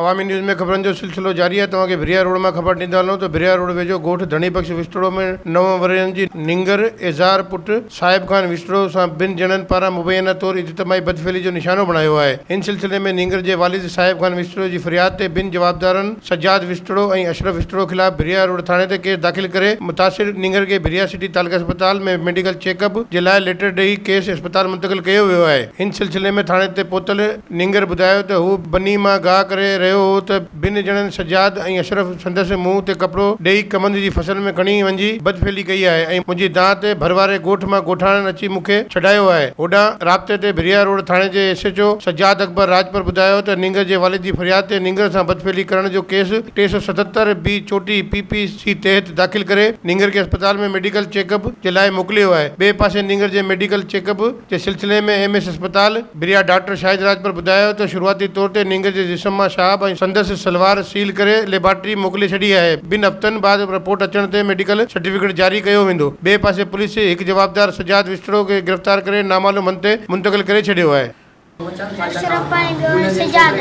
अवामी न्यूज़ में खबरनि जो सिलसिलो जारी है। तव्हांखे भिरिया रोड में खबर ॾींदा हलूं तो भिरिया रोड वेझो ॻोठ धणी बख़्श विस्तड़ो में 9 वरनि जी निंगर एज़ार पुट साहिब खान विस्तड़ो सां ॿिनि ॼणनि पारां मुबैना तौर इज्तमाही बदफेली जो निशानो बणायो आहे। इन सिलसिले में निंगर जे वालिद साहिब खान विस्तड़ो जी फरियाद ते ॿिनि जवाबदारनि सजाद विस्तड़ो ऐं अशरफ विस्तड़ो खिलाफ़ भिरिया रोड थाणे ते केस दाख़िल करे मुतासिर निंगर के भिरिया सिटी तालुका अस्पताल में मेडिकल चेकअप जे लाइ लेटर ॾेई केस अस्पताल मुंतक़िल कयो वियो आहे। इन सिलसिले में थाणे ते पहुतल निंगर ॿुधायो त हू बनी मां गाह करे रहियो हो त ॿिनि ॼणनि सजाद ऐं अशरफ संदसि मुंहुं ते कपिड़ो ॾेई कमंद जी फसल में खणी वञी बदफेली कई आहे ऐं मुंहिंजी दांह ते भरवारे ॻोठ मां ॻोठाणनि अची मूंखे छॾायो आहे। होॾां राब्ते ते भिरिया रोड थाणे जे SHO सजाद अकबर राजपर ॿुधायो त निंगर जे वालिद जी फरियाद ते निंगर सां बदफेली करण जो केस 377 B चोटी PPC तहत दाख़िल करे निंगर के अस्पताल में मेडिकल चेकअप जे लाइ मोकिलियो आहे। ॿिए पासे निंगर जे मेडिकल चेकअप जे सिलसिले में MS अस्पताल भिरिया डॉक्टर शाहिद राजपर ॿुधायो त शुरूआती तौर ते निंगर जे जिस्म मां शहाब ऐं संदसि सलवार सील करे लेबॉर्ट्री मोकिले छॾी आहे। 2 हफ़्तनि बाद रिपोर्ट अचण ते मेडिकल सर्टिफिकेट जारी कयो वेंदो। ॿिए पासे पुलिस हिकु जवाबदार सजाद विस्तड़ो खे गिरफ़्तार करे नामालूम हंध ते मुंतक़िल करे छॾियो आहे। अशरफ पाई गयो सजाद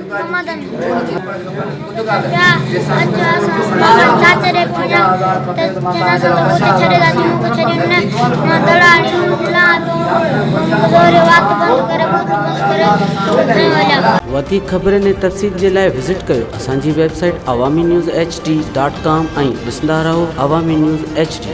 कमदन क्या अच्छा चाचा रे पूजा जना से तो छड़े जाती हूं कुछ ने ना दलाली ला तो जोरे बात बंद करे वाला वधीक खबरनि ऐं तफ़सील जे लाइ विज़िट कयो असांजी वेबसाइट awamiNewsHD.com ऐं ॾिसंदा रहो अवामी न्यूज़ HD।